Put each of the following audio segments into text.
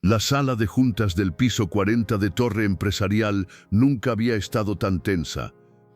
La sala de juntas del piso 40 de Torre Empresarial nunca había estado tan tensa.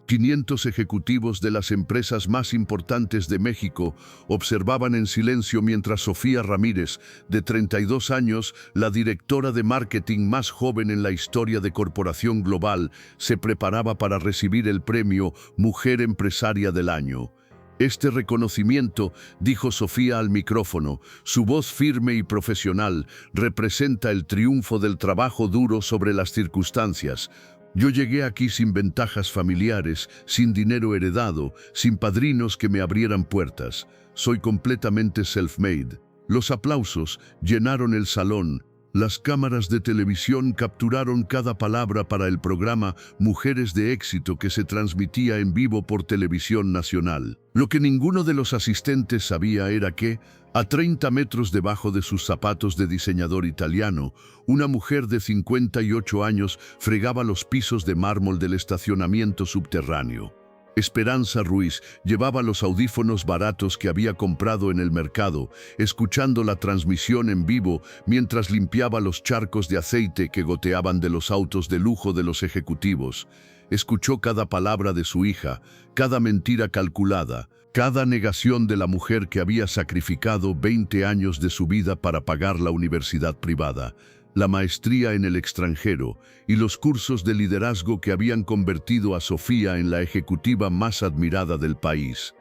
500 ejecutivos de las empresas más importantes de México observaban en silencio mientras Sofía Ramírez, de 32 años, la directora de marketing más joven en la historia de Corporación Global, se preparaba para recibir el premio Mujer Empresaria del Año. Este reconocimiento, dijo Sofía al micrófono, su voz firme y profesional, representa el triunfo del trabajo duro sobre las circunstancias. Yo llegué aquí sin ventajas familiares, sin dinero heredado, sin padrinos que me abrieran puertas. Soy completamente self-made. Los aplausos llenaron el salón. Las cámaras de televisión capturaron cada palabra para el programa Mujeres de Éxito que se transmitía en vivo por Televisión Nacional. Lo que ninguno de los asistentes sabía era que, a 30 metros debajo de sus zapatos de diseñador italiano, una mujer de 58 años fregaba los pisos de mármol del estacionamiento subterráneo. Esperanza Ruiz llevaba los audífonos baratos que había comprado en el mercado, escuchando la transmisión en vivo mientras limpiaba los charcos de aceite que goteaban de los autos de lujo de los ejecutivos. Escuchó cada palabra de su hija, cada mentira calculada, cada negación de la mujer que había sacrificado 20 años de su vida para pagar la universidad privada, la maestría en el extranjero y los cursos de liderazgo que habían convertido a Sofía en la ejecutiva más admirada del país.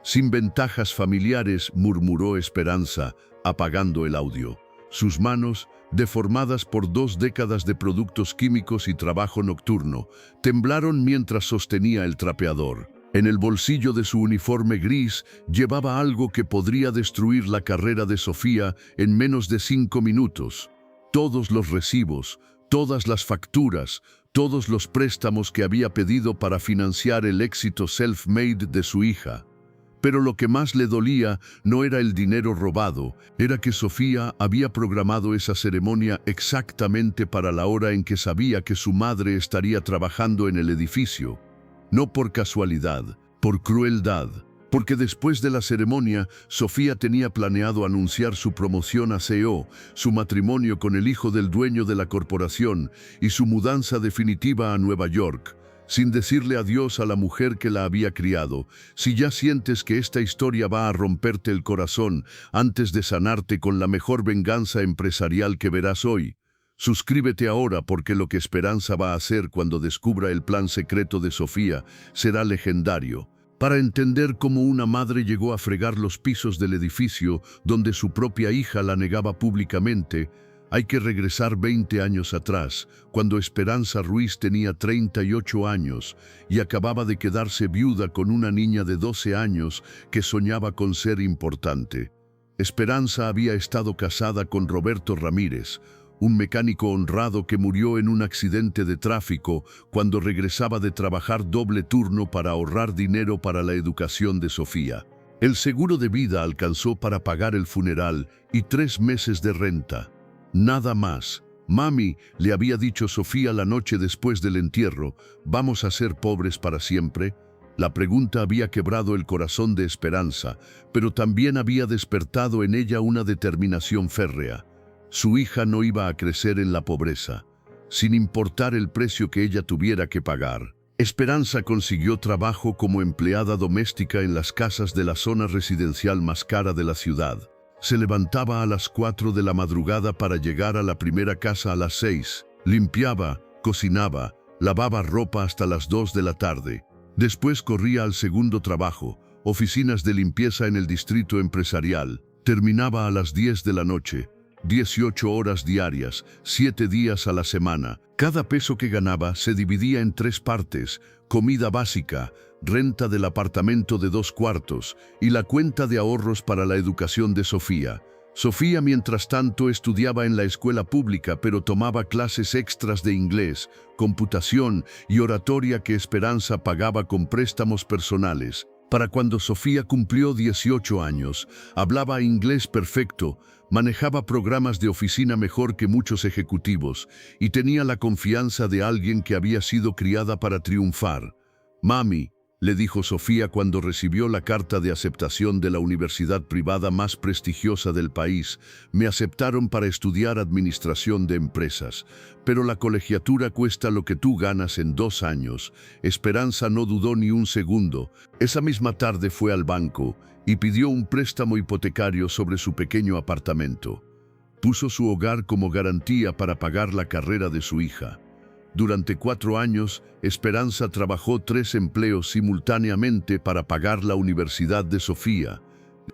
Sin ventajas familiares, murmuró Esperanza, apagando el audio. Sus manos, deformadas por 2 décadas de productos químicos y trabajo nocturno, temblaron mientras sostenía el trapeador. En el bolsillo de su uniforme gris llevaba algo que podría destruir la carrera de Sofía en menos de 5 minutos. Todos los recibos, todas las facturas, todos los préstamos que había pedido para financiar el éxito self-made de su hija. Pero lo que más le dolía no era el dinero robado, era que Sofía había programado esa ceremonia exactamente para la hora en que sabía que su madre estaría trabajando en el edificio. No por casualidad, por crueldad. Porque después de la ceremonia, Sofía tenía planeado anunciar su promoción a CEO, su matrimonio con el hijo del dueño de la corporación y su mudanza definitiva a Nueva York, sin decirle adiós a la mujer que la había criado. Si ya sientes que esta historia va a romperte el corazón antes de sanarte con la mejor venganza empresarial que verás hoy, suscríbete ahora porque lo que Esperanza va a hacer cuando descubra el plan secreto de Sofía será legendario. Para entender cómo una madre llegó a fregar los pisos del edificio donde su propia hija la negaba públicamente, hay que regresar 20 años atrás, cuando Esperanza Ruiz tenía 38 años y acababa de quedarse viuda con una niña de 12 años que soñaba con ser importante. Esperanza había estado casada con Roberto Ramírez, un mecánico honrado que murió en un accidente de tráfico cuando regresaba de trabajar doble turno para ahorrar dinero para la educación de Sofía. El seguro de vida alcanzó para pagar el funeral y 3 meses de renta. Nada más. Mami, le había dicho Sofía la noche después del entierro, ¿vamos a ser pobres para siempre? La pregunta había quebrado el corazón de Esperanza, pero también había despertado en ella una determinación férrea. Su hija no iba a crecer en la pobreza, sin importar el precio que ella tuviera que pagar. Esperanza consiguió trabajo como empleada doméstica en las casas de la zona residencial más cara de la ciudad. Se levantaba a las 4 de la madrugada para llegar a la primera casa a las 6. Limpiaba, cocinaba, lavaba ropa hasta las 2 de la tarde. Después corría al segundo trabajo, oficinas de limpieza en el distrito empresarial. Terminaba a las 10 de la noche. 18 horas diarias, 7 días a la semana. Cada peso que ganaba se dividía en 3 partes: comida básica, renta del apartamento de 2 cuartos y la cuenta de ahorros para la educación de Sofía. Sofía, mientras tanto, estudiaba en la escuela pública, pero tomaba clases extras de inglés, computación y oratoria que Esperanza pagaba con préstamos personales. Para cuando Sofía cumplió 18 años, hablaba inglés perfecto, manejaba programas de oficina mejor que muchos ejecutivos y tenía la confianza de alguien que había sido criada para triunfar. Mami, le dijo Sofía cuando recibió la carta de aceptación de la universidad privada más prestigiosa del país. Me aceptaron para estudiar administración de empresas, pero la colegiatura cuesta lo que tú ganas en 2 años. Esperanza no dudó ni un segundo. Esa misma tarde fue al banco y pidió un préstamo hipotecario sobre su pequeño apartamento. Puso su hogar como garantía para pagar la carrera de su hija. Durante 4 años, Esperanza trabajó 3 empleos simultáneamente para pagar la universidad de Sofía: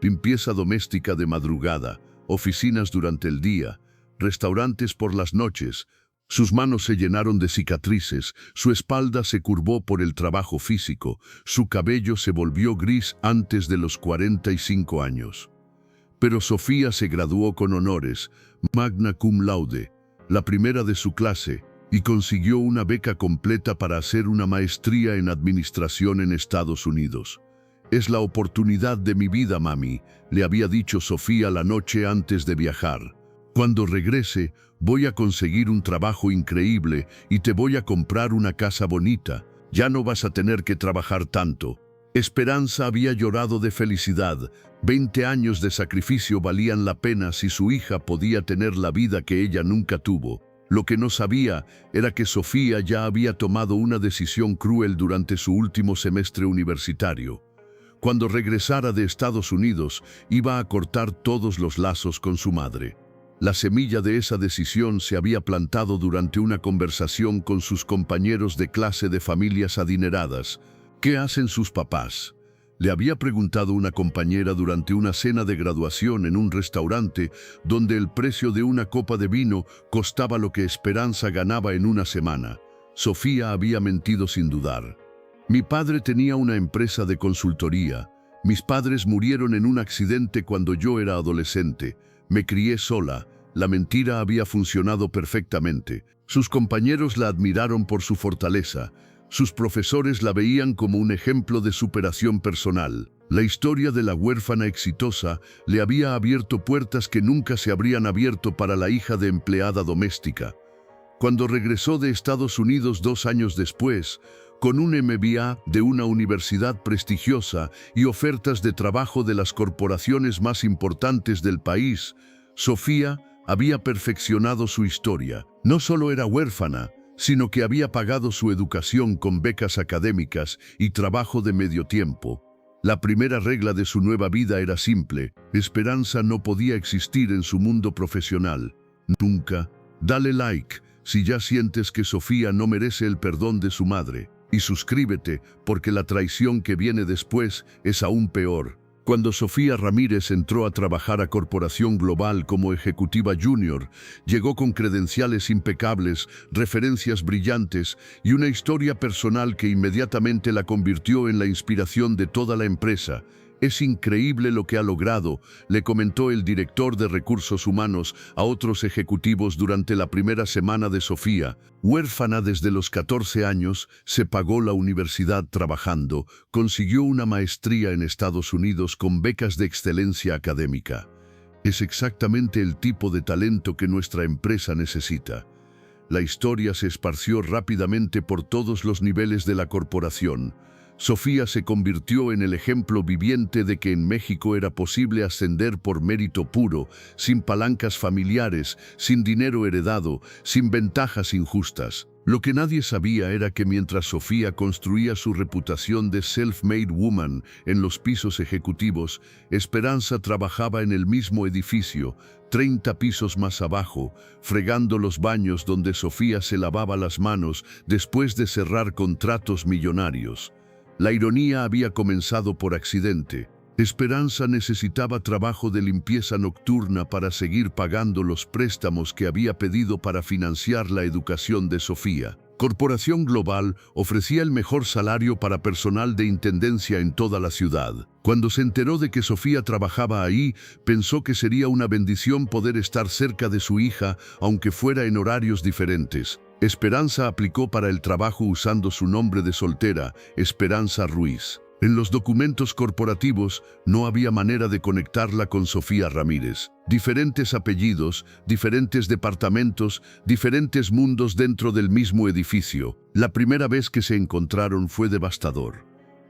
limpieza doméstica de madrugada, oficinas durante el día, restaurantes por las noches. Sus manos se llenaron de cicatrices, su espalda se curvó por el trabajo físico, su cabello se volvió gris antes de los 45 años. Pero Sofía se graduó con honores, magna cum laude, la primera de su clase, y consiguió una beca completa para hacer una maestría en administración en Estados Unidos. «Es la oportunidad de mi vida, mami», le había dicho Sofía la noche antes de viajar. «Cuando regrese, voy a conseguir un trabajo increíble y te voy a comprar una casa bonita. Ya no vas a tener que trabajar tanto». Esperanza había llorado de felicidad. 20 años de sacrificio valían la pena si su hija podía tener la vida que ella nunca tuvo. Lo que no sabía era que Sofía ya había tomado una decisión cruel durante su último semestre universitario. Cuando regresara de Estados Unidos, iba a cortar todos los lazos con su madre. La semilla de esa decisión se había plantado durante una conversación con sus compañeros de clase de familias adineradas. «¿Qué hacen sus papás?», le había preguntado una compañera durante una cena de graduación en un restaurante donde el precio de una copa de vino costaba lo que Esperanza ganaba en una semana. Sofía había mentido sin dudar. «Mi padre tenía una empresa de consultoría. Mis padres murieron en un accidente cuando yo era adolescente. Me crié sola». La mentira había funcionado perfectamente. Sus compañeros la admiraron por su fortaleza. Sus profesores la veían como un ejemplo de superación personal. La historia de la huérfana exitosa le había abierto puertas que nunca se habrían abierto para la hija de empleada doméstica. Cuando regresó de Estados Unidos 2 años después, con un MBA de una universidad prestigiosa y ofertas de trabajo de las corporaciones más importantes del país, Sofía había perfeccionado su historia. No solo era huérfana, sino que había pagado su educación con becas académicas y trabajo de medio tiempo. La primera regla de su nueva vida era simple: Esperanza no podía existir en su mundo profesional. Nunca. Dale like si ya sientes que Sofía no merece el perdón de su madre. Y suscríbete, porque la traición que viene después es aún peor. Cuando Sofía Ramírez entró a trabajar a Corporación Global como ejecutiva junior, llegó con credenciales impecables, referencias brillantes y una historia personal que inmediatamente la convirtió en la inspiración de toda la empresa. «Es increíble lo que ha logrado», le comentó el director de Recursos Humanos a otros ejecutivos durante la primera semana de Sofía. Huérfana desde los 14 años, se pagó la universidad trabajando, consiguió una maestría en Estados Unidos con becas de excelencia académica. Es exactamente el tipo de talento que nuestra empresa necesita. La historia se esparció rápidamente por todos los niveles de la corporación. Sofía se convirtió en el ejemplo viviente de que en México era posible ascender por mérito puro, sin palancas familiares, sin dinero heredado, sin ventajas injustas. Lo que nadie sabía era que mientras Sofía construía su reputación de self-made woman en los pisos ejecutivos, Esperanza trabajaba en el mismo edificio, 30 pisos más abajo, fregando los baños donde Sofía se lavaba las manos después de cerrar contratos millonarios. La ironía había comenzado por accidente. Esperanza necesitaba trabajo de limpieza nocturna para seguir pagando los préstamos que había pedido para financiar la educación de Sofía. Corporación Global ofrecía el mejor salario para personal de intendencia en toda la ciudad. Cuando se enteró de que Sofía trabajaba ahí, pensó que sería una bendición poder estar cerca de su hija, aunque fuera en horarios diferentes. Esperanza aplicó para el trabajo usando su nombre de soltera, Esperanza Ruiz. En los documentos corporativos no había manera de conectarla con Sofía Ramírez. Diferentes apellidos, diferentes departamentos, diferentes mundos dentro del mismo edificio. La primera vez que se encontraron fue devastador.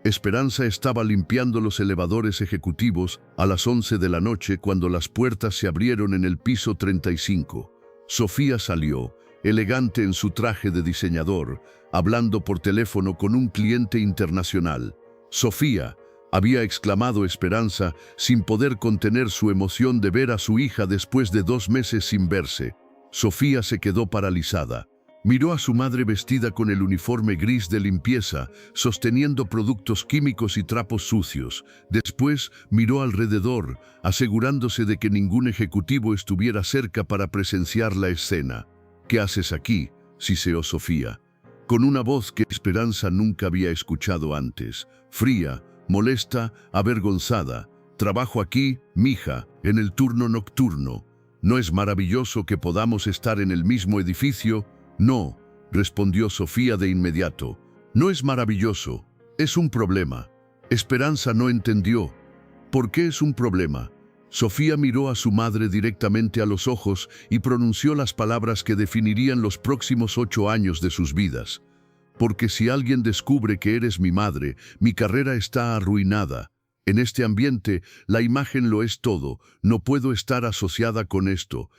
Esperanza estaba limpiando los elevadores ejecutivos a las 11 de la noche cuando las puertas se abrieron en el piso 35. Sofía salió, elegante en su traje de diseñador, hablando por teléfono con un cliente internacional. «Sofía», había exclamado Esperanza, sin poder contener su emoción de ver a su hija después de 2 meses sin verse. Sofía se quedó paralizada. Miró a su madre vestida con el uniforme gris de limpieza, sosteniendo productos químicos y trapos sucios. Después miró alrededor, asegurándose de que ningún ejecutivo estuviera cerca para presenciar la escena. «¿Qué haces aquí?», siseó Sofía, con una voz que Esperanza nunca había escuchado antes, fría, molesta, avergonzada. «Trabajo aquí, mija, en el turno nocturno. ¿No es maravilloso que podamos estar en el mismo edificio?» «No», respondió Sofía de inmediato. «No es maravilloso, es un problema». Esperanza no entendió. «¿Por qué es un problema?». Sofía miró a su madre directamente a los ojos y pronunció las palabras que definirían los próximos 8 años de sus vidas. «Porque si alguien descubre que eres mi madre, mi carrera está arruinada. En este ambiente, la imagen lo es todo. No puedo estar asociada con esto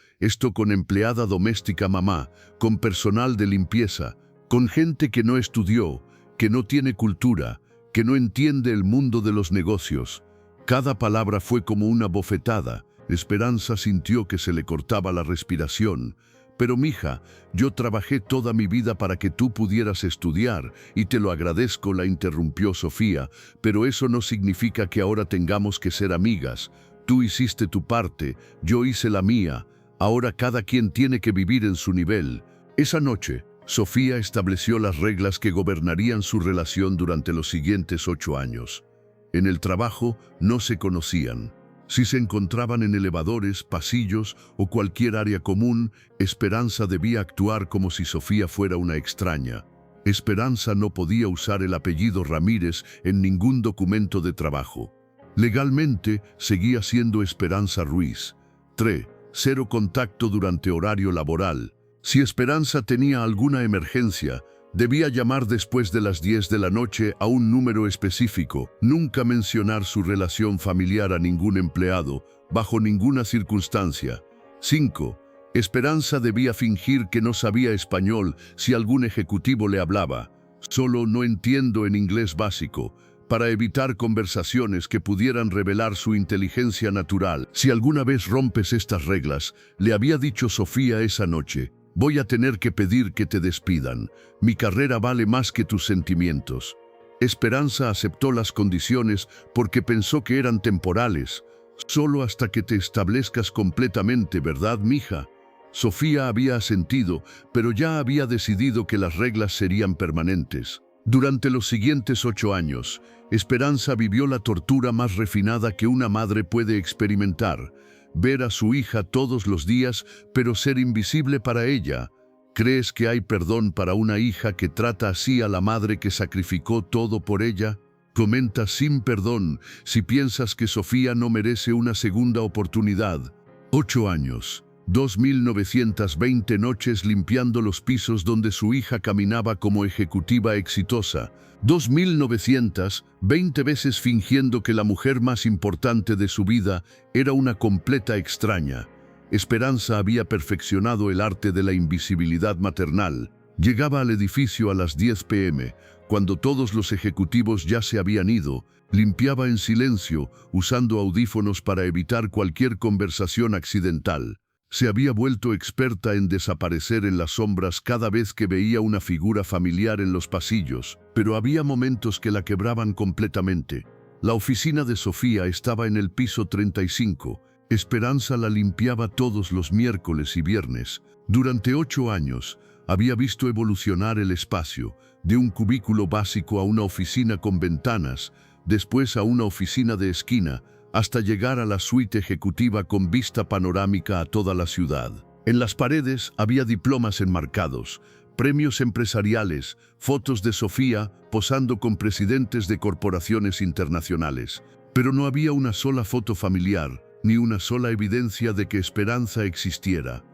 con empleada doméstica mamá, con personal de limpieza, con gente que no estudió, que no tiene cultura, que no entiende el mundo de los negocios». Cada palabra fue como una bofetada. Esperanza sintió que se le cortaba la respiración. «Pero mija, yo trabajé toda mi vida para que tú pudieras estudiar, y te lo agradezco», la interrumpió Sofía, «pero eso no significa que ahora tengamos que ser amigas. Tú hiciste tu parte, yo hice la mía. Ahora cada quien tiene que vivir en su nivel». Esa noche, Sofía estableció las reglas que gobernarían su relación durante los siguientes 8 años. En el trabajo no se conocían. Si se encontraban en elevadores, pasillos o cualquier área común, Esperanza debía actuar como si Sofía fuera una extraña. Esperanza no podía usar el apellido Ramírez en ningún documento de trabajo. Legalmente, seguía siendo Esperanza Ruiz. 3. Cero contacto durante horario laboral. Si Esperanza tenía alguna emergencia, debía llamar después de las 10 de la noche a un número específico. Nunca mencionar su relación familiar a ningún empleado, bajo ninguna circunstancia. 5. Esperanza debía fingir que no sabía español si algún ejecutivo le hablaba. «Solo no entiendo en inglés básico», para evitar conversaciones que pudieran revelar su inteligencia natural. «Si alguna vez rompes estas reglas», le había dicho Sofía esa noche, «voy a tener que pedir que te despidan. Mi carrera vale más que tus sentimientos». Esperanza aceptó las condiciones porque pensó que eran temporales. «Solo hasta que te establezcas completamente, ¿verdad, mija?». Sofía había asentido, pero ya había decidido que las reglas serían permanentes. Durante los siguientes 8 años, Esperanza vivió la tortura más refinada que una madre puede experimentar. Ver a su hija todos los días, pero ser invisible para ella. ¿Crees que hay perdón para una hija que trata así a la madre que sacrificó todo por ella? Comenta sin perdón si piensas que Sofía no merece una segunda oportunidad. 8 años. 2.920 noches limpiando los pisos donde su hija caminaba como ejecutiva exitosa. 2.920 veces fingiendo que la mujer más importante de su vida era una completa extraña. Esperanza había perfeccionado el arte de la invisibilidad maternal. Llegaba al edificio a las 10 p.m., cuando todos los ejecutivos ya se habían ido. Limpiaba en silencio, usando audífonos para evitar cualquier conversación accidental. Se había vuelto experta en desaparecer en las sombras cada vez que veía una figura familiar en los pasillos, pero había momentos que la quebraban completamente. La oficina de Sofía estaba en el piso 35. Esperanza la limpiaba todos los miércoles y viernes. Durante 8 años, había visto evolucionar el espacio, de un cubículo básico a una oficina con ventanas, después a una oficina de esquina, hasta llegar a la suite ejecutiva con vista panorámica a toda la ciudad. En las paredes había diplomas enmarcados, premios empresariales, fotos de Sofía posando con presidentes de corporaciones internacionales. Pero no había una sola foto familiar, ni una sola evidencia de que Esperanza existiera.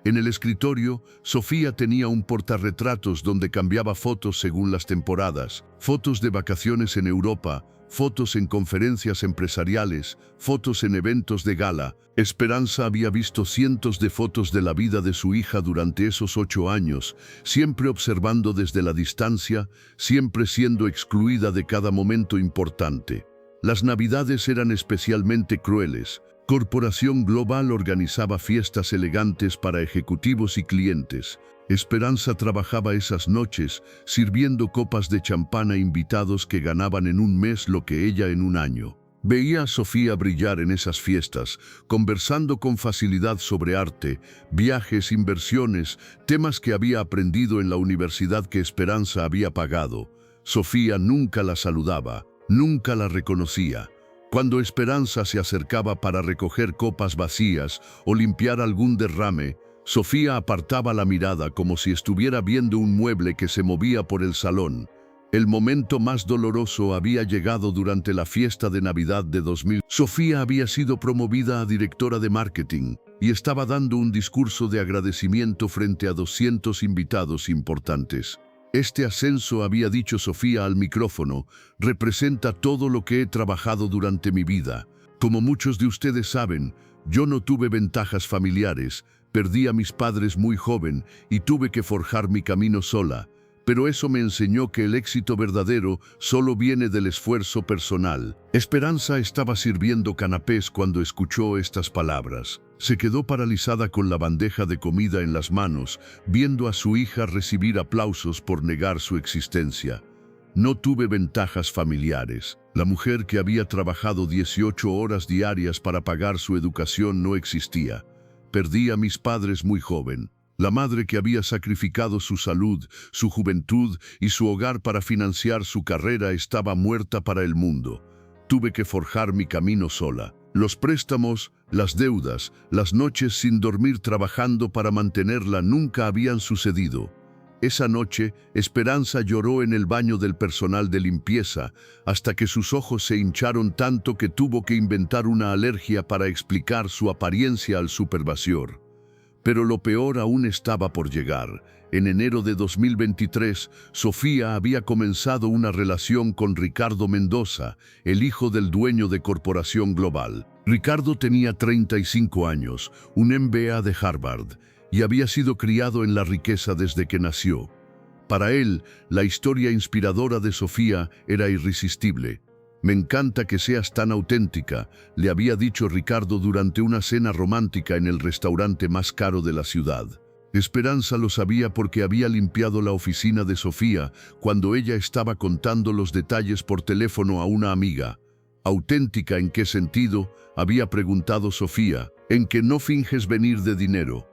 En el escritorio, Sofía tenía un portarretratos donde cambiaba fotos según las temporadas, fotos de vacaciones en Europa, fotos en conferencias empresariales, fotos en eventos de gala. Esperanza había visto cientos de fotos de la vida de su hija durante esos 8 años, siempre observando desde la distancia, siempre siendo excluida de cada momento importante. Las Navidades eran especialmente crueles. Corporación Global organizaba fiestas elegantes para ejecutivos y clientes. Esperanza trabajaba esas noches, sirviendo copas de champán a invitados que ganaban en un mes lo que ella en un año. Veía a Sofía brillar en esas fiestas, conversando con facilidad sobre arte, viajes, inversiones, temas que había aprendido en la universidad que Esperanza había pagado. Sofía nunca la saludaba, nunca la reconocía. Cuando Esperanza se acercaba para recoger copas vacías o limpiar algún derrame, Sofía apartaba la mirada como si estuviera viendo un mueble que se movía por el salón. El momento más doloroso había llegado durante la fiesta de Navidad de 2000. Sofía había sido promovida a directora de marketing y estaba dando un discurso de agradecimiento frente a 200 invitados importantes. Este ascenso, había dicho Sofía al micrófono, representa todo lo que he trabajado durante mi vida. Como muchos de ustedes saben, yo no tuve ventajas familiares, perdí a mis padres muy joven y tuve que forjar mi camino sola. Pero eso me enseñó que el éxito verdadero solo viene del esfuerzo personal. Esperanza estaba sirviendo canapés cuando escuchó estas palabras. Se quedó paralizada con la bandeja de comida en las manos, viendo a su hija recibir aplausos por negar su existencia. No tuve ventajas familiares. La mujer que había trabajado 18 horas diarias para pagar su educación no existía. Perdí a mis padres muy joven. La madre que había sacrificado su salud, su juventud y su hogar para financiar su carrera estaba muerta para el mundo. Tuve que forjar mi camino sola. Los préstamos, las deudas, las noches sin dormir trabajando para mantenerla nunca habían sucedido. Esa noche, Esperanza lloró en el baño del personal de limpieza, hasta que sus ojos se hincharon tanto que tuvo que inventar una alergia para explicar su apariencia al supervisor. Pero lo peor aún estaba por llegar. En enero de 2023, Sofía había comenzado una relación con Ricardo Mendoza, el hijo del dueño de Corporación Global. Ricardo tenía 35 años, un MBA de Harvard, y había sido criado en la riqueza desde que nació. Para él, la historia inspiradora de Sofía era irresistible. «Me encanta que seas tan auténtica», le había dicho Ricardo durante una cena romántica en el restaurante más caro de la ciudad. Esperanza lo sabía porque había limpiado la oficina de Sofía cuando ella estaba contando los detalles por teléfono a una amiga. «¿Auténtica en qué sentido?», había preguntado Sofía. «En que no finges venir de dinero.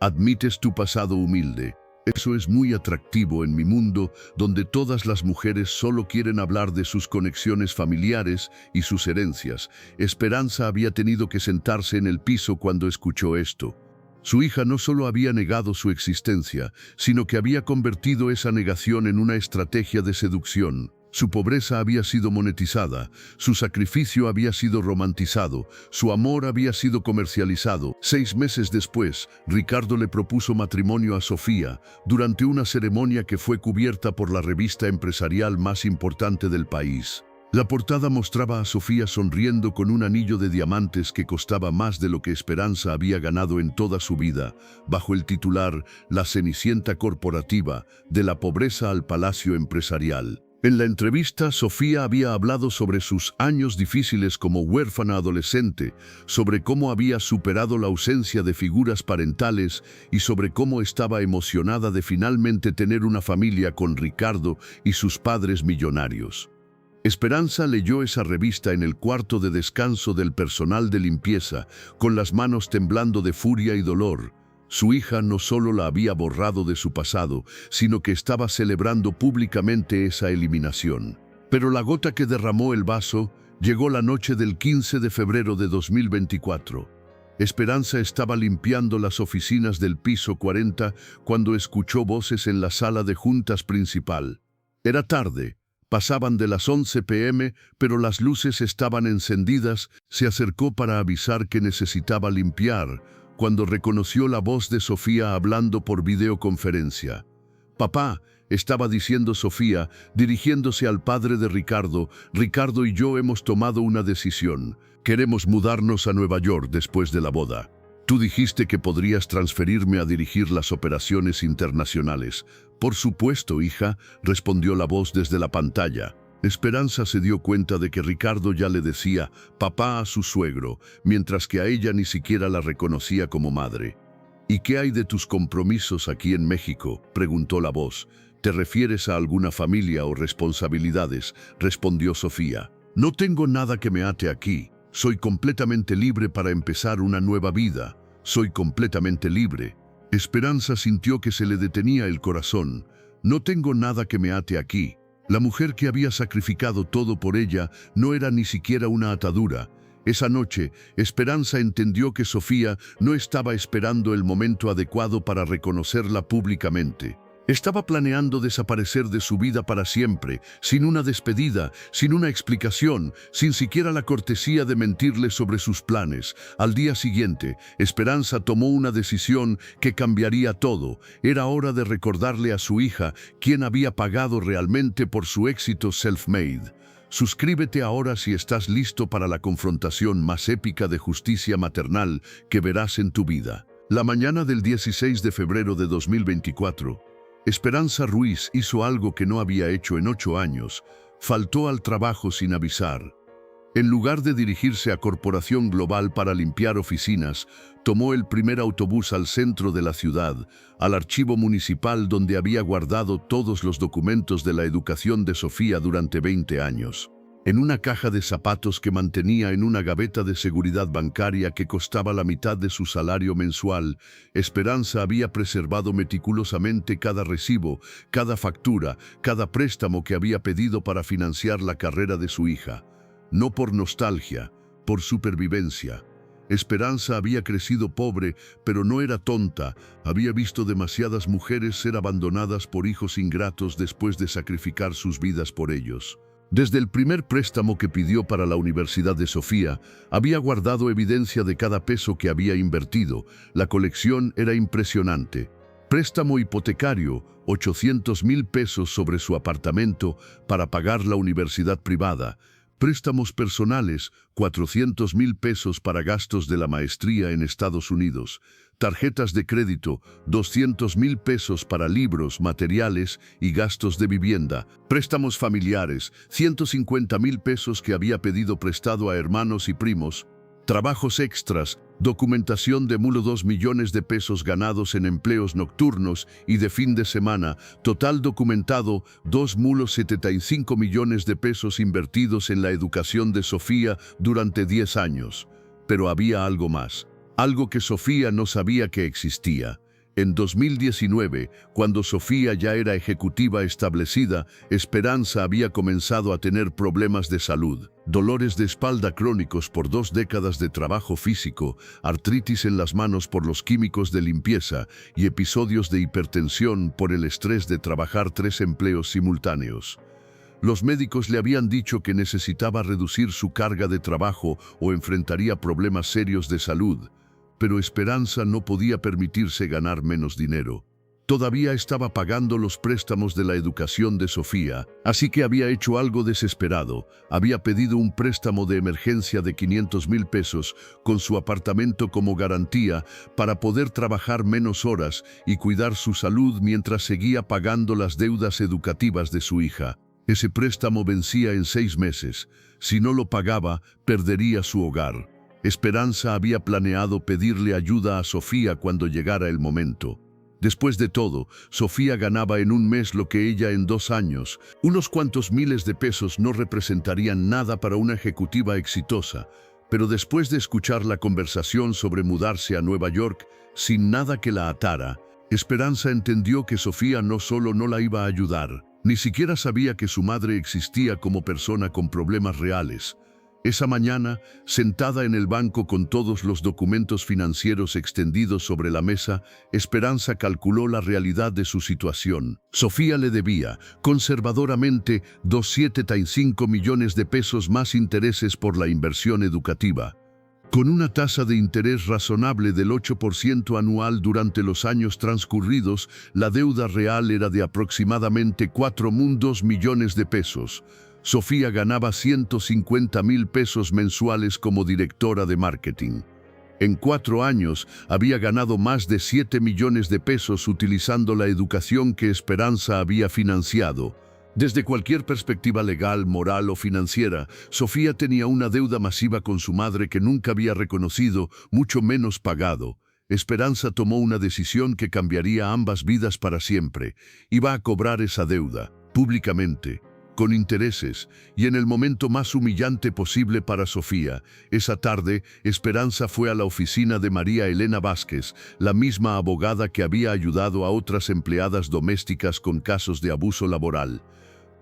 Admites tu pasado humilde. Eso es muy atractivo en mi mundo, donde todas las mujeres solo quieren hablar de sus conexiones familiares y sus herencias». Esperanza había tenido que sentarse en el piso cuando escuchó esto. Su hija no solo había negado su existencia, sino que había convertido esa negación en una estrategia de seducción. Su pobreza había sido monetizada, su sacrificio había sido romantizado, su amor había sido comercializado. 6 meses después, Ricardo le propuso matrimonio a Sofía, durante una ceremonia que fue cubierta por la revista empresarial más importante del país. La portada mostraba a Sofía sonriendo con un anillo de diamantes que costaba más de lo que Esperanza había ganado en toda su vida, bajo el titular «La Cenicienta Corporativa, de la pobreza al palacio empresarial». En la entrevista, Sofía había hablado sobre sus años difíciles como huérfana adolescente, sobre cómo había superado la ausencia de figuras parentales y sobre cómo estaba emocionada de finalmente tener una familia con Ricardo y sus padres millonarios. Esperanza leyó esa revista en el cuarto de descanso del personal de limpieza, con las manos temblando de furia y dolor. Su hija no solo la había borrado de su pasado, sino que estaba celebrando públicamente esa eliminación. Pero la gota que derramó el vaso llegó la noche del 15 de febrero de 2024. Esperanza estaba limpiando las oficinas del piso 40 cuando escuchó voces en la sala de juntas principal. Era tarde. Pasaban de las 11 p.m., pero las luces estaban encendidas. Se acercó para avisar que necesitaba limpiar. cuando reconoció la voz de Sofía hablando por videoconferencia. «Papá», estaba diciendo Sofía, dirigiéndose al padre de Ricardo, «Ricardo y yo hemos tomado una decisión. Queremos mudarnos a Nueva York después de la boda. Tú dijiste que podrías transferirme a dirigir las operaciones internacionales». «Por supuesto, hija», respondió la voz desde la pantalla. Esperanza se dio cuenta de que Ricardo ya le decía «papá» a su suegro, mientras que a ella ni siquiera la reconocía como madre. «¿Y qué hay de tus compromisos aquí en México?», preguntó la voz. «¿Te refieres a alguna familia o responsabilidades?», respondió Sofía. «No tengo nada que me ate aquí. Soy completamente libre para empezar una nueva vida. Soy completamente libre». Esperanza sintió que se le detenía el corazón. «No tengo nada que me ate aquí». La mujer que había sacrificado todo por ella no era ni siquiera una atadura. Esa noche, Esperanza entendió que Sofía no estaba esperando el momento adecuado para reconocerla públicamente. Estaba planeando desaparecer de su vida para siempre, sin una despedida, sin una explicación, sin siquiera la cortesía de mentirle sobre sus planes. Al día siguiente, Esperanza tomó una decisión que cambiaría todo. Era hora de recordarle a su hija quién había pagado realmente por su éxito self-made. Suscríbete ahora si estás listo para la confrontación más épica de justicia maternal que verás en tu vida. La mañana del 16 de febrero de 2024, Esperanza Ruiz hizo algo que no había hecho en 8 años. Faltó al trabajo sin avisar. En lugar de dirigirse a Corporación Global para limpiar oficinas, tomó el primer autobús al centro de la ciudad, al archivo municipal donde había guardado todos los documentos de la educación de Sofía durante 20 años. En una caja de zapatos que mantenía en una gaveta de seguridad bancaria que costaba la mitad de su salario mensual, Esperanza había preservado meticulosamente cada recibo, cada factura, cada préstamo que había pedido para financiar la carrera de su hija. No por nostalgia, por supervivencia. Esperanza había crecido pobre, pero no era tonta. Había visto demasiadas mujeres ser abandonadas por hijos ingratos después de sacrificar sus vidas por ellos. Desde el primer préstamo que pidió para la Universidad de Sofía, había guardado evidencia de cada peso que había invertido. La colección era impresionante. Préstamo hipotecario, 800,000 pesos sobre su apartamento para pagar la universidad privada. Préstamos personales, 400,000 pesos para gastos de la maestría en Estados Unidos. Tarjetas de crédito, 200,000 pesos para libros, materiales y gastos de vivienda. Préstamos familiares, 150,000 pesos que había pedido prestado a hermanos y primos. Trabajos extras, documentación de 2 millones de pesos ganados en empleos nocturnos y de fin de semana, total documentado 75 millones de pesos invertidos en la educación de Sofía durante 10 años. Pero había algo más, algo que Sofía no sabía que existía. En 2019, cuando Sofía ya era ejecutiva establecida, Esperanza había comenzado a tener problemas de salud. Dolores de espalda crónicos por 2 décadas de trabajo físico, artritis en las manos por los químicos de limpieza y episodios de hipertensión por el estrés de trabajar 3 empleos simultáneos. Los médicos le habían dicho que necesitaba reducir su carga de trabajo o enfrentaría problemas serios de salud. Pero Esperanza no podía permitirse ganar menos dinero. Todavía estaba pagando los préstamos de la educación de Sofía, así que había hecho algo desesperado. Había pedido un préstamo de emergencia de 500,000 pesos con su apartamento como garantía para poder trabajar menos horas y cuidar su salud mientras seguía pagando las deudas educativas de su hija. Ese préstamo vencía en 6 meses. Si no lo pagaba, perdería su hogar. Esperanza había planeado pedirle ayuda a Sofía cuando llegara el momento. Después de todo, Sofía ganaba en un mes lo que ella en 2 años. Unos cuantos miles de pesos no representarían nada para una ejecutiva exitosa, pero después de escuchar la conversación sobre mudarse a Nueva York, sin nada que la atara, Esperanza entendió que Sofía no solo no la iba a ayudar, ni siquiera sabía que su madre existía como persona con problemas reales. Esa mañana, sentada en el banco con todos los documentos financieros extendidos sobre la mesa, Esperanza calculó la realidad de su situación. Sofía le debía, conservadoramente, 275 millones de pesos más intereses por la inversión educativa. Con una tasa de interés razonable del 8% anual durante los años transcurridos, la deuda real era de aproximadamente 4,2 millones de pesos. Sofía ganaba 150,000 pesos mensuales como directora de marketing. En 4 años había ganado más de 7 millones de pesos utilizando la educación que Esperanza había financiado. Desde cualquier perspectiva legal, moral o financiera, Sofía tenía una deuda masiva con su madre que nunca había reconocido, mucho menos pagado. Esperanza tomó una decisión que cambiaría ambas vidas para siempre. Iba a cobrar esa deuda, públicamente, con intereses, y en el momento más humillante posible para Sofía. Esa tarde, Esperanza fue a la oficina de María Elena Vázquez, la misma abogada que había ayudado a otras empleadas domésticas con casos de abuso laboral.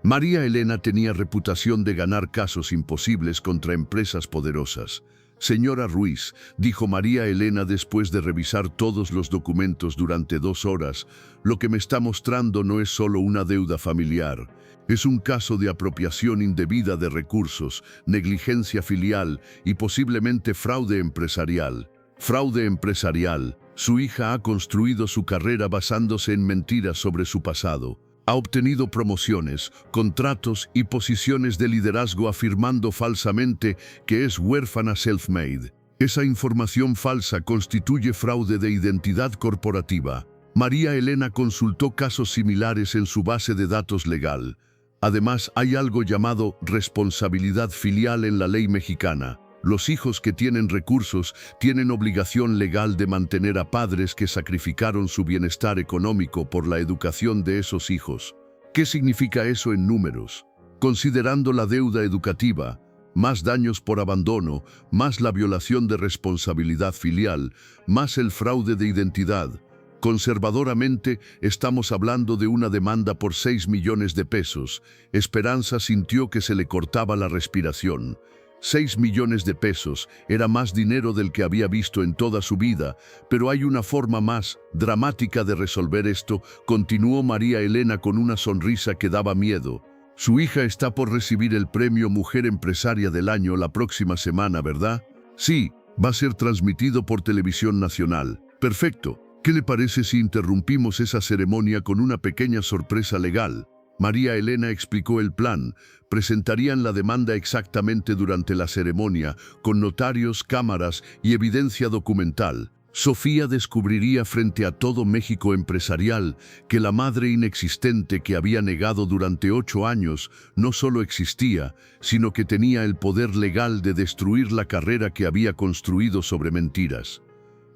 María Elena tenía reputación de ganar casos imposibles contra empresas poderosas. «Señora Ruiz», dijo María Elena después de revisar todos los documentos durante 2 horas, «lo que me está mostrando no es solo una deuda familiar. Es un caso de apropiación indebida de recursos, negligencia filial y posiblemente fraude empresarial». Fraude empresarial. Su hija ha construido su carrera basándose en mentiras sobre su pasado. Ha obtenido promociones, contratos y posiciones de liderazgo afirmando falsamente que es huérfana self-made. Esa información falsa constituye fraude de identidad corporativa. María Elena consultó casos similares en su base de datos legal. Además, hay algo llamado responsabilidad filial en la ley mexicana. Los hijos que tienen recursos tienen obligación legal de mantener a padres que sacrificaron su bienestar económico por la educación de esos hijos. ¿Qué significa eso en números? Considerando la deuda educativa, más daños por abandono, más la violación de responsabilidad filial, más el fraude de identidad. Conservadoramente, estamos hablando de una demanda por 6 millones de pesos. Esperanza sintió que se le cortaba la respiración. 6 millones de pesos era más dinero del que había visto en toda su vida, pero hay una forma más dramática de resolver esto, continuó María Elena con una sonrisa que daba miedo. Su hija está por recibir el premio Mujer Empresaria del Año la próxima semana, ¿verdad? Sí, va a ser transmitido por Televisión Nacional. Perfecto. ¿Qué le parece si interrumpimos esa ceremonia con una pequeña sorpresa legal? María Elena explicó el plan. Presentarían la demanda exactamente durante la ceremonia, con notarios, cámaras y evidencia documental. Sofía descubriría frente a todo México empresarial que la madre inexistente que había negado durante 8 años no solo existía, sino que tenía el poder legal de destruir la carrera que había construido sobre mentiras.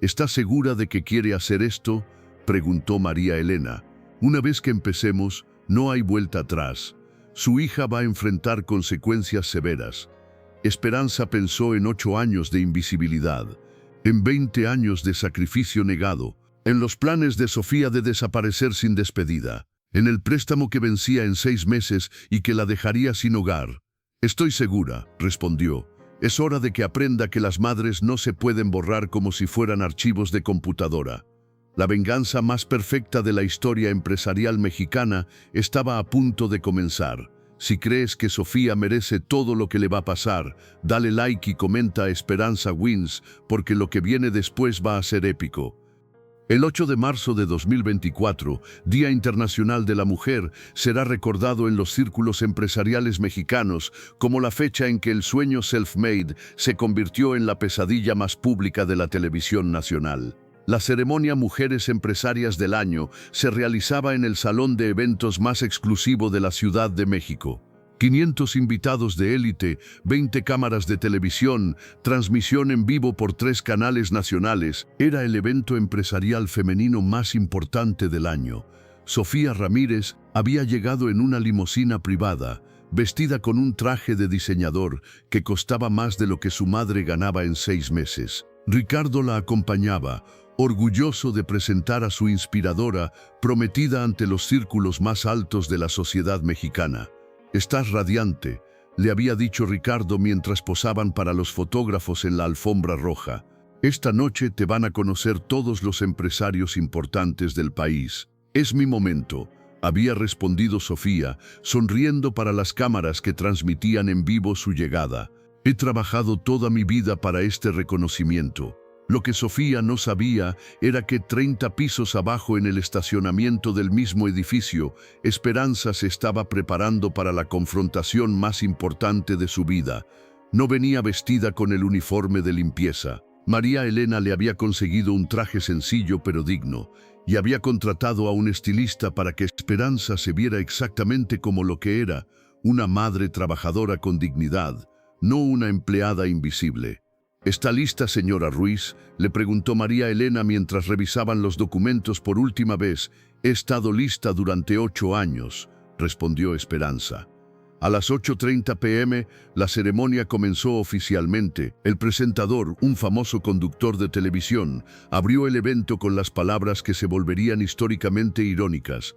¿Está segura de que quiere hacer esto?, preguntó María Elena. Una vez que empecemos, no hay vuelta atrás. Su hija va a enfrentar consecuencias severas. Esperanza pensó en 8 años de invisibilidad, en 20 años de sacrificio negado, en los planes de Sofía de desaparecer sin despedida, en el préstamo que vencía en 6 meses y que la dejaría sin hogar. «Estoy segura», respondió. «Es hora de que aprenda que las madres no se pueden borrar como si fueran archivos de computadora». La venganza más perfecta de la historia empresarial mexicana estaba a punto de comenzar. Si crees que Sofía merece todo lo que le va a pasar, dale like y comenta Esperanza Wins, porque lo que viene después va a ser épico. El 8 de marzo de 2024, Día Internacional de la Mujer, será recordado en los círculos empresariales mexicanos como la fecha en que el sueño self-made se convirtió en la pesadilla más pública de la televisión nacional. La ceremonia Mujeres Empresarias del Año se realizaba en el salón de eventos más exclusivo de la Ciudad de México. 500 invitados de élite, 20 cámaras de televisión, transmisión en vivo por 3 canales nacionales. Era el evento empresarial femenino más importante del año. Sofía Ramírez había llegado en una limusina privada, vestida con un traje de diseñador que costaba más de lo que su madre ganaba en 6 meses. Ricardo la acompañaba, orgulloso de presentar a su inspiradora, prometida ante los círculos más altos de la sociedad mexicana. «Estás radiante», le había dicho Ricardo mientras posaban para los fotógrafos en la alfombra roja. «Esta noche te van a conocer todos los empresarios importantes del país. Es mi momento», había respondido Sofía, sonriendo para las cámaras que transmitían en vivo su llegada. He trabajado toda mi vida para este reconocimiento. Lo que Sofía no sabía era que 30 pisos abajo en el estacionamiento del mismo edificio, Esperanza se estaba preparando para la confrontación más importante de su vida. No venía vestida con el uniforme de limpieza. María Elena le había conseguido un traje sencillo pero digno, y había contratado a un estilista para que Esperanza se viera exactamente como lo que era, una madre trabajadora con dignidad, no una empleada invisible. ¿Está lista, señora Ruiz?, le preguntó María Elena mientras revisaban los documentos por última vez. He estado lista durante 8 años, respondió Esperanza. A las 8:30 p.m., la ceremonia comenzó oficialmente. El presentador, un famoso conductor de televisión, abrió el evento con las palabras que se volverían históricamente irónicas.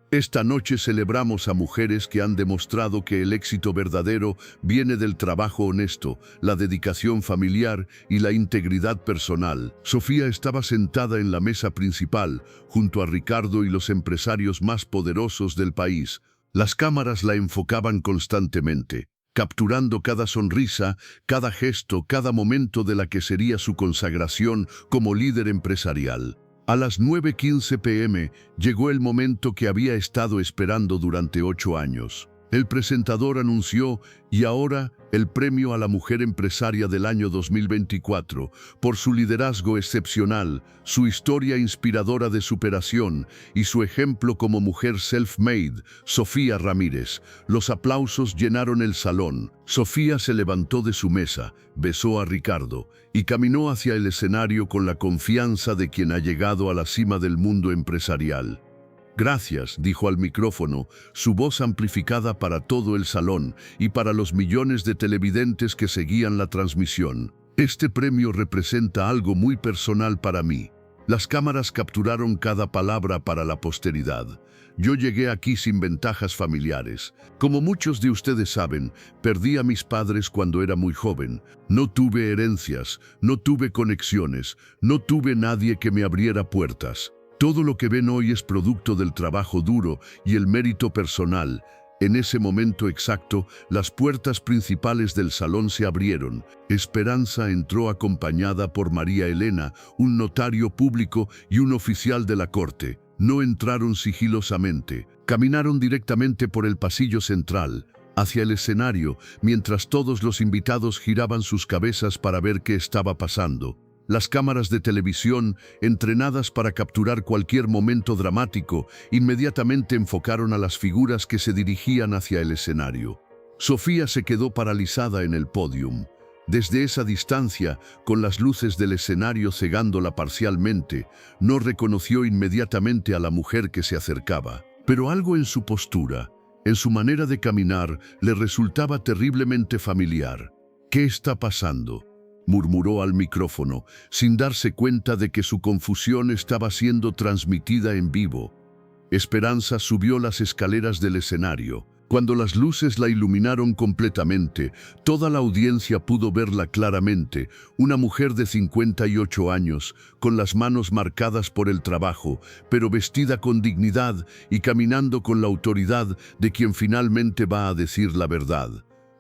Esta noche celebramos a mujeres que han demostrado que el éxito verdadero viene del trabajo honesto, la dedicación familiar y la integridad personal. Sofía estaba sentada en la mesa principal, junto a Ricardo y los empresarios más poderosos del país. Las cámaras la enfocaban constantemente, capturando cada sonrisa, cada gesto, cada momento de la que sería su consagración como líder empresarial. A las 9:15 p.m. llegó el momento que había estado esperando durante 8 años. El presentador anunció, y ahora, el premio a la mujer empresaria del año 2024, por su liderazgo excepcional, su historia inspiradora de superación y su ejemplo como mujer self-made, Sofía Ramírez. Los aplausos llenaron el salón. Sofía se levantó de su mesa, besó a Ricardo y caminó hacia el escenario con la confianza de quien ha llegado a la cima del mundo empresarial. Gracias, dijo al micrófono, su voz amplificada para todo el salón y para los millones de televidentes que seguían la transmisión. Este premio representa algo muy personal para mí. Las cámaras capturaron cada palabra para la posteridad. Yo llegué aquí sin ventajas familiares. Como muchos de ustedes saben, perdí a mis padres cuando era muy joven. No tuve herencias, no tuve conexiones, no tuve nadie que me abriera puertas. Todo lo que ven hoy es producto del trabajo duro y el mérito personal. En ese momento exacto, las puertas principales del salón se abrieron. Esperanza entró acompañada por María Elena, un notario público y un oficial de la corte. No entraron sigilosamente. Caminaron directamente por el pasillo central, hacia el escenario, mientras todos los invitados giraban sus cabezas para ver qué estaba pasando. Las cámaras de televisión, entrenadas para capturar cualquier momento dramático, inmediatamente enfocaron a las figuras que se dirigían hacia el escenario. Sofía se quedó paralizada en el pódium. Desde esa distancia, con las luces del escenario cegándola parcialmente, no reconoció inmediatamente a la mujer que se acercaba. Pero algo en su postura, en su manera de caminar, le resultaba terriblemente familiar. ¿Qué está pasando?, murmuró al micrófono, sin darse cuenta de que su confusión estaba siendo transmitida en vivo. Esperanza subió las escaleras del escenario. Cuando las luces la iluminaron completamente, toda la audiencia pudo verla claramente, una mujer de 58 años, con las manos marcadas por el trabajo, pero vestida con dignidad y caminando con la autoridad de quien finalmente va a decir la verdad.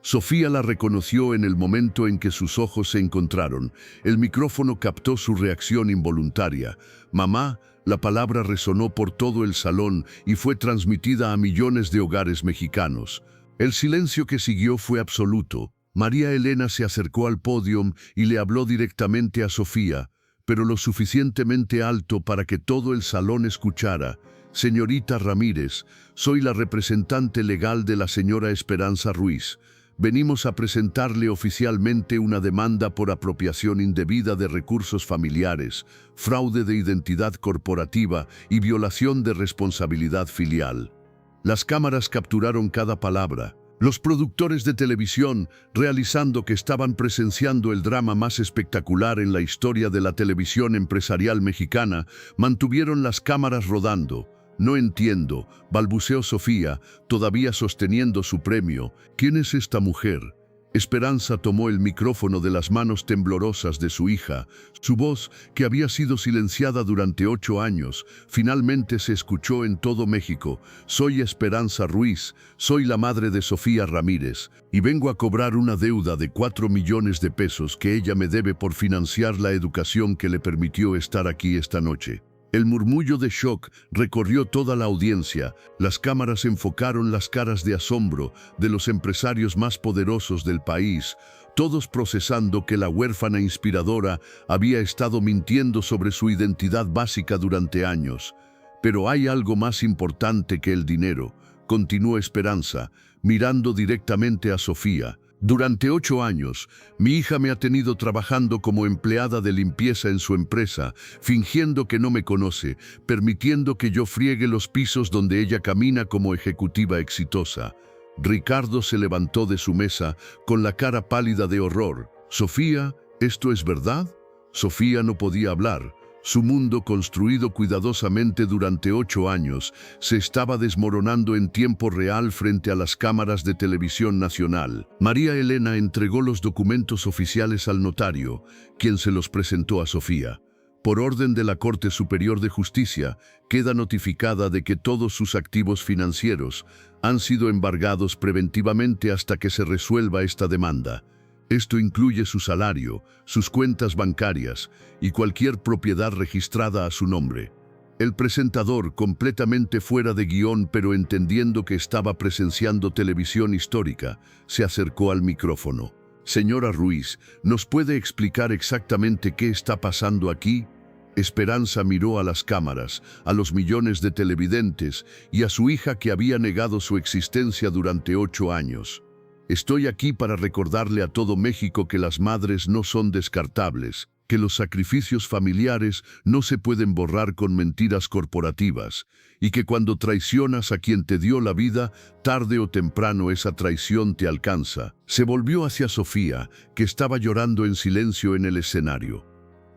Sofía la reconoció en el momento en que sus ojos se encontraron. El micrófono captó su reacción involuntaria. «Mamá», la palabra resonó por todo el salón y fue transmitida a millones de hogares mexicanos. El silencio que siguió fue absoluto. María Elena se acercó al podio y le habló directamente a Sofía, pero lo suficientemente alto para que todo el salón escuchara. «Señorita Ramírez, soy la representante legal de la señora Esperanza Ruiz. Venimos a presentarle oficialmente una demanda por apropiación indebida de recursos familiares, fraude de identidad corporativa y violación de responsabilidad filial». Las cámaras capturaron cada palabra. Los productores de televisión, realizando que estaban presenciando el drama más espectacular en la historia de la televisión empresarial mexicana, mantuvieron las cámaras rodando. «No entiendo», balbuceó Sofía, todavía sosteniendo su premio. «¿Quién es esta mujer? Esperanza tomó el micrófono de las manos temblorosas de su hija. Su voz, que había sido silenciada durante 8 años, finalmente se escuchó en todo México. Soy Esperanza Ruiz, soy la madre de Sofía Ramírez, y vengo a cobrar una deuda de 4 millones de pesos que ella me debe por financiar la educación que le permitió estar aquí esta noche. El murmullo de shock recorrió toda la audiencia. Las cámaras enfocaron las caras de asombro de los empresarios más poderosos del país, todos procesando que la huérfana inspiradora había estado mintiendo sobre su identidad básica durante años. Pero hay algo más importante que el dinero, continuó Esperanza, mirando directamente a Sofía. Durante 8 años, mi hija me ha tenido trabajando como empleada de limpieza en su empresa, fingiendo que no me conoce, permitiendo que yo friegue los pisos donde ella camina como ejecutiva exitosa. Ricardo se levantó de su mesa con la cara pálida de horror. «Sofía, ¿esto es verdad?» Sofía no podía hablar. Su mundo, construido cuidadosamente durante 8 años, se estaba desmoronando en tiempo real frente a las cámaras de televisión nacional. María Elena entregó los documentos oficiales al notario, quien se los presentó a Sofía. Por orden de la Corte Superior de Justicia, queda notificada de que todos sus activos financieros han sido embargados preventivamente hasta que se resuelva esta demanda. Esto incluye su salario, sus cuentas bancarias y cualquier propiedad registrada a su nombre. El presentador, completamente fuera de guión pero entendiendo que estaba presenciando televisión histórica, se acercó al micrófono. «Señora Ruiz, ¿nos puede explicar exactamente qué está pasando aquí?» Esperanza miró a las cámaras, a los millones de televidentes y a su hija que había negado su existencia durante 8 años. «Estoy aquí para recordarle a todo México que las madres no son descartables, que los sacrificios familiares no se pueden borrar con mentiras corporativas, y que cuando traicionas a quien te dio la vida, tarde o temprano esa traición te alcanza». Se volvió hacia Sofía, que estaba llorando en silencio en el escenario.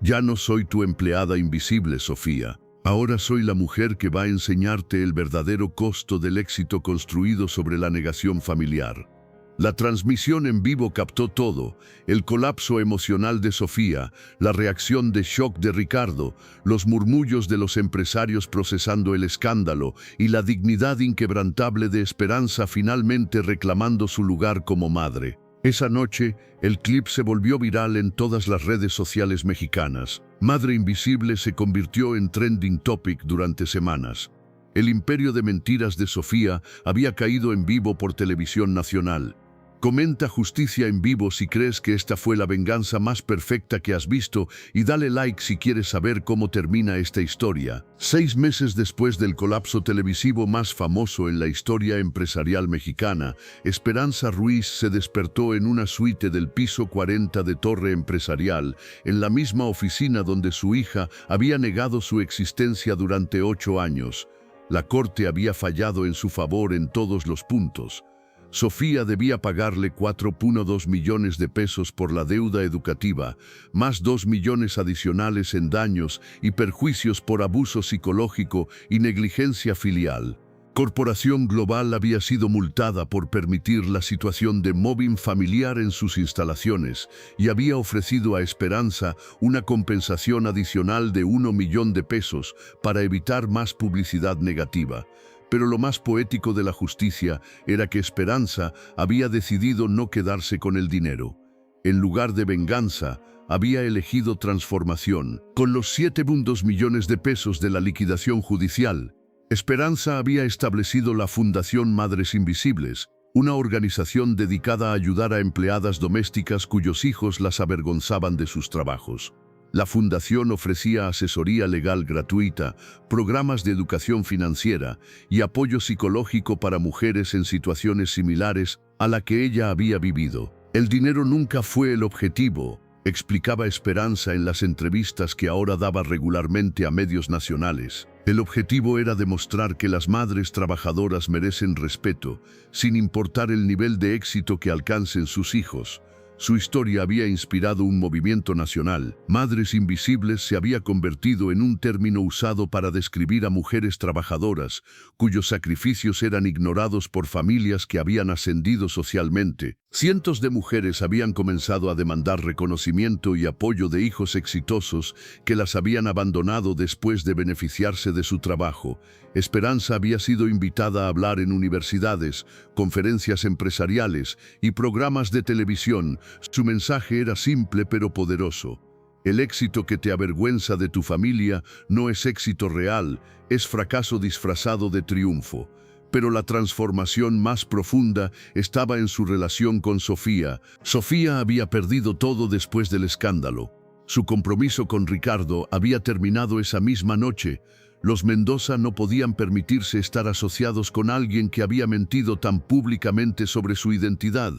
«Ya no soy tu empleada invisible, Sofía. Ahora soy la mujer que va a enseñarte el verdadero costo del éxito construido sobre la negación familiar». La transmisión en vivo captó todo: el colapso emocional de Sofía, la reacción de shock de Ricardo, los murmullos de los empresarios procesando el escándalo y la dignidad inquebrantable de Esperanza finalmente reclamando su lugar como madre. Esa noche, el clip se volvió viral en todas las redes sociales mexicanas. Madre Invisible se convirtió en trending topic durante semanas. El imperio de mentiras de Sofía había caído en vivo por televisión nacional. Comenta Justicia en Vivo si crees que esta fue la venganza más perfecta que has visto y dale like si quieres saber cómo termina esta historia. 6 meses después del colapso televisivo más famoso en la historia empresarial mexicana, Esperanza Ruiz se despertó en una suite del piso 40 de Torre Empresarial, en la misma oficina donde su hija había negado su existencia durante 8 años. La corte había fallado en su favor en todos los puntos. Sofía debía pagarle 4.2 millones de pesos por la deuda educativa, más 2 millones adicionales en daños y perjuicios por abuso psicológico y negligencia filial. Corporación Global había sido multada por permitir la situación de mobbing familiar en sus instalaciones y había ofrecido a Esperanza una compensación adicional de 1 millón de pesos para evitar más publicidad negativa. Pero lo más poético de la justicia era que Esperanza había decidido no quedarse con el dinero. En lugar de venganza, había elegido transformación. Con los 7.2 millones de pesos de la liquidación judicial, Esperanza había establecido la Fundación Madres Invisibles, una organización dedicada a ayudar a empleadas domésticas cuyos hijos las avergonzaban de sus trabajos. La fundación ofrecía asesoría legal gratuita, programas de educación financiera y apoyo psicológico para mujeres en situaciones similares a la que ella había vivido. El dinero nunca fue el objetivo, explicaba Esperanza en las entrevistas que ahora daba regularmente a medios nacionales. El objetivo era demostrar que las madres trabajadoras merecen respeto, sin importar el nivel de éxito que alcancen sus hijos. Su historia había inspirado un movimiento nacional. Madres Invisibles se había convertido en un término usado para describir a mujeres trabajadoras, cuyos sacrificios eran ignorados por familias que habían ascendido socialmente. Cientos de mujeres habían comenzado a demandar reconocimiento y apoyo de hijos exitosos que las habían abandonado después de beneficiarse de su trabajo. Esperanza había sido invitada a hablar en universidades, conferencias empresariales y programas de televisión. Su mensaje era simple pero poderoso. El éxito que te avergüenza de tu familia no es éxito real, es fracaso disfrazado de triunfo. Pero la transformación más profunda estaba en su relación con Sofía. Sofía había perdido todo después del escándalo. Su compromiso con Ricardo había terminado esa misma noche. Los Mendoza no podían permitirse estar asociados con alguien que había mentido tan públicamente sobre su identidad.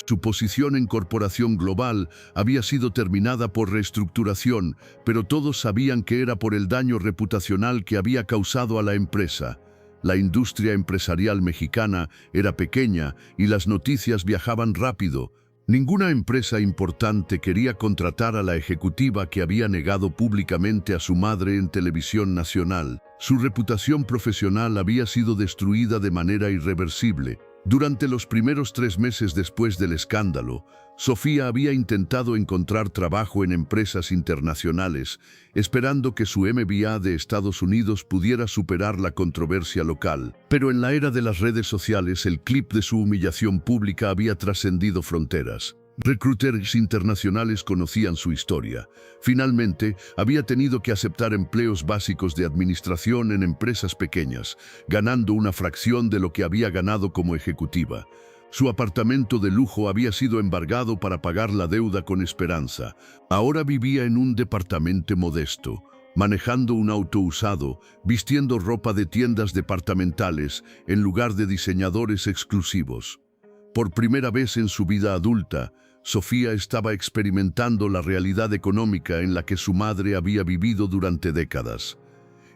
Su posición en Corporación Global había sido terminada por reestructuración, pero todos sabían que era por el daño reputacional que había causado a la empresa. La industria empresarial mexicana era pequeña y las noticias viajaban rápido. Ninguna empresa importante quería contratar a la ejecutiva que había negado públicamente a su madre en televisión nacional. Su reputación profesional había sido destruida de manera irreversible. Durante los primeros 3 meses después del escándalo, Sofía había intentado encontrar trabajo en empresas internacionales, esperando que su MBA de Estados Unidos pudiera superar la controversia local. Pero en la era de las redes sociales, el clip de su humillación pública había trascendido fronteras. Recruiters internacionales conocían su historia. Finalmente, había tenido que aceptar empleos básicos de administración en empresas pequeñas, ganando una fracción de lo que había ganado como ejecutiva. Su apartamento de lujo había sido embargado para pagar la deuda con Esperanza. Ahora vivía en un departamento modesto, manejando un auto usado, vistiendo ropa de tiendas departamentales en lugar de diseñadores exclusivos. Por primera vez en su vida adulta, Sofía estaba experimentando la realidad económica en la que su madre había vivido durante décadas.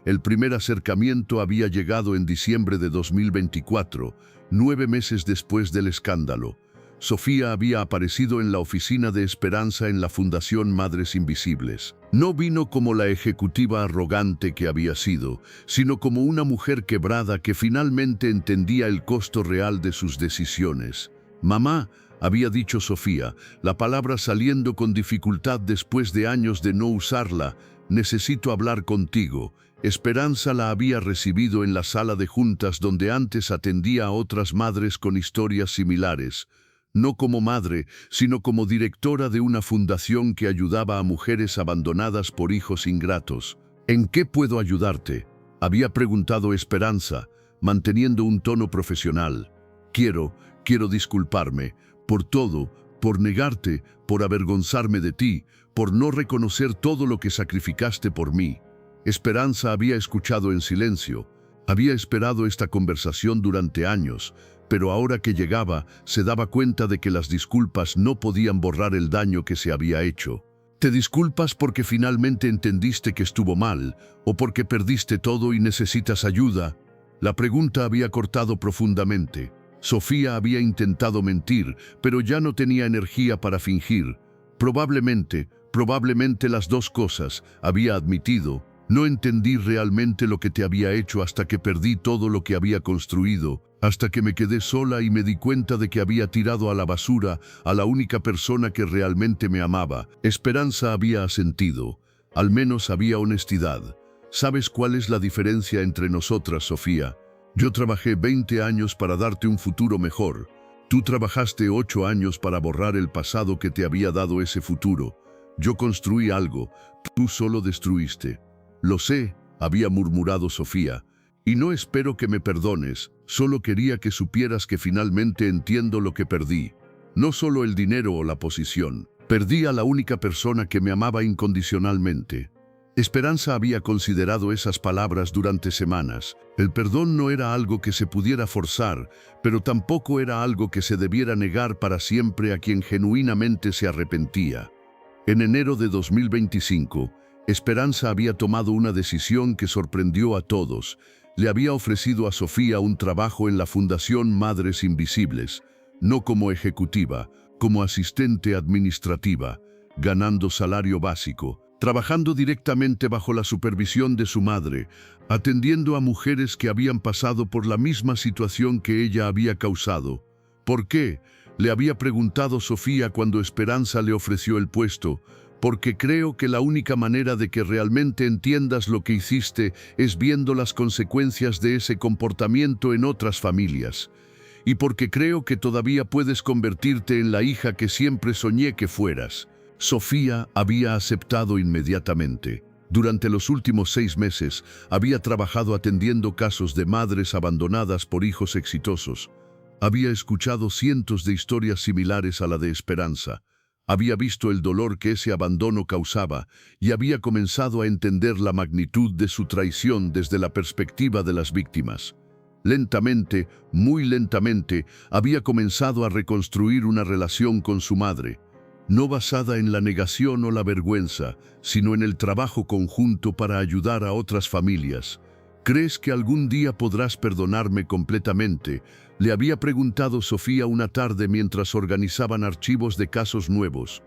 El primer acercamiento había llegado en diciembre de 2024, 9 meses después del escándalo. Sofía había aparecido en la oficina de Esperanza en la Fundación Madres Invisibles. No vino como la ejecutiva arrogante que había sido, sino como una mujer quebrada que finalmente entendía el costo real de sus decisiones. «Mamá», había dicho Sofía, la palabra saliendo con dificultad después de años de no usarla, «necesito hablar contigo». Esperanza la había recibido en la sala de juntas donde antes atendía a otras madres con historias similares. No como madre, sino como directora de una fundación que ayudaba a mujeres abandonadas por hijos ingratos. «¿En qué puedo ayudarte?», había preguntado Esperanza, manteniendo un tono profesional. Quiero disculparme por todo, por negarte, por avergonzarme de ti, por no reconocer todo lo que sacrificaste por mí». Esperanza había escuchado en silencio. Había esperado esta conversación durante años, pero ahora que llegaba, se daba cuenta de que las disculpas no podían borrar el daño que se había hecho. ¿Te disculpas porque finalmente entendiste que estuvo mal, o porque perdiste todo y necesitas ayuda? La pregunta había cortado profundamente. Sofía había intentado mentir, pero ya no tenía energía para fingir. Probablemente las dos cosas, había admitido. No entendí realmente lo que te había hecho hasta que perdí todo lo que había construido, hasta que me quedé sola y me di cuenta de que había tirado a la basura a la única persona que realmente me amaba. Esperanza había asentido. Al menos había honestidad. ¿Sabes cuál es la diferencia entre nosotras, Sofía? Yo trabajé 20 años para darte un futuro mejor. Tú trabajaste 8 años para borrar el pasado que te había dado ese futuro. Yo construí algo, tú solo destruiste. Lo sé, había murmurado Sofía, y no espero que me perdones, solo quería que supieras que finalmente entiendo lo que perdí. No solo el dinero o la posición, perdí a la única persona que me amaba incondicionalmente. Esperanza había considerado esas palabras durante semanas. El perdón no era algo que se pudiera forzar, pero tampoco era algo que se debiera negar para siempre a quien genuinamente se arrepentía. En enero de 2025, Esperanza había tomado una decisión que sorprendió a todos. Le había ofrecido a Sofía un trabajo en la Fundación Madres Invisibles, no como ejecutiva, como asistente administrativa, ganando salario básico, trabajando directamente bajo la supervisión de su madre, atendiendo a mujeres que habían pasado por la misma situación que ella había causado. ¿Por qué?, le había preguntado Sofía cuando Esperanza le ofreció el puesto. Porque creo que la única manera de que realmente entiendas lo que hiciste es viendo las consecuencias de ese comportamiento en otras familias. Y porque creo que todavía puedes convertirte en la hija que siempre soñé que fueras. Sofía había aceptado inmediatamente. Durante los últimos 6 meses había trabajado atendiendo casos de madres abandonadas por hijos exitosos. Había escuchado cientos de historias similares a la de Esperanza. Había visto el dolor que ese abandono causaba y había comenzado a entender la magnitud de su traición desde la perspectiva de las víctimas. Lentamente, muy lentamente, había comenzado a reconstruir una relación con su madre, no basada en la negación o la vergüenza, sino en el trabajo conjunto para ayudar a otras familias. ¿Crees que algún día podrás perdonarme completamente?, le había preguntado Sofía una tarde mientras organizaban archivos de casos nuevos.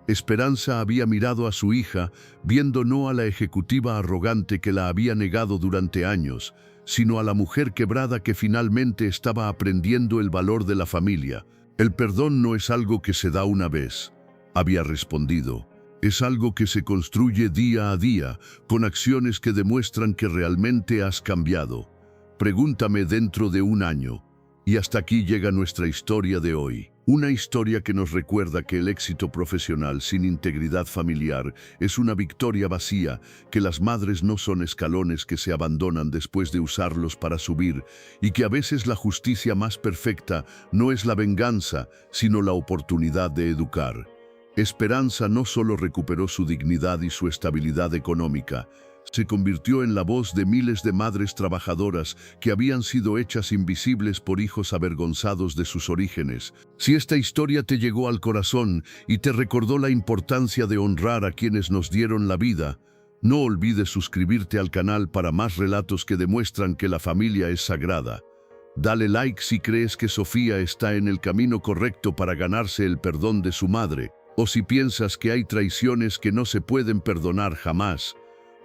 Esperanza había mirado a su hija, viendo no a la ejecutiva arrogante que la había negado durante años, sino a la mujer quebrada que finalmente estaba aprendiendo el valor de la familia. El perdón no es algo que se da una vez, había respondido. Es algo que se construye día a día, con acciones que demuestran que realmente has cambiado. Pregúntame dentro de 1 año. Y hasta aquí llega nuestra historia de hoy. Una historia que nos recuerda que el éxito profesional sin integridad familiar es una victoria vacía, que las madres no son escalones que se abandonan después de usarlos para subir, y que a veces la justicia más perfecta no es la venganza, sino la oportunidad de educar. Esperanza no solo recuperó su dignidad y su estabilidad económica, se convirtió en la voz de miles de madres trabajadoras que habían sido hechas invisibles por hijos avergonzados de sus orígenes. Si esta historia te llegó al corazón y te recordó la importancia de honrar a quienes nos dieron la vida, no olvides suscribirte al canal para más relatos que demuestran que la familia es sagrada. Dale like si crees que Sofía está en el camino correcto para ganarse el perdón de su madre, o si piensas que hay traiciones que no se pueden perdonar jamás.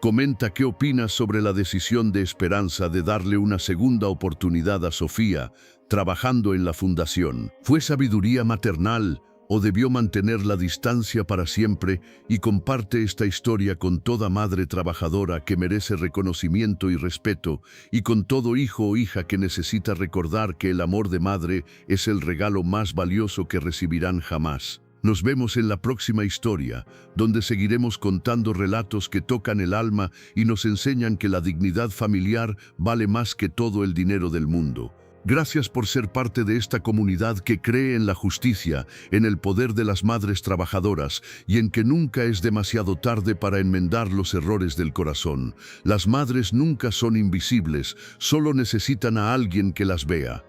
Comenta qué opinas sobre la decisión de Esperanza de darle una segunda oportunidad a Sofía, trabajando en la fundación. ¿Fue sabiduría maternal o debió mantener la distancia para siempre? Y comparte esta historia con toda madre trabajadora que merece reconocimiento y respeto, y con todo hijo o hija que necesita recordar que el amor de madre es el regalo más valioso que recibirán jamás. Nos vemos en la próxima historia, donde seguiremos contando relatos que tocan el alma y nos enseñan que la dignidad familiar vale más que todo el dinero del mundo. Gracias por ser parte de esta comunidad que cree en la justicia, en el poder de las madres trabajadoras y en que nunca es demasiado tarde para enmendar los errores del corazón. Las madres nunca son invisibles, solo necesitan a alguien que las vea.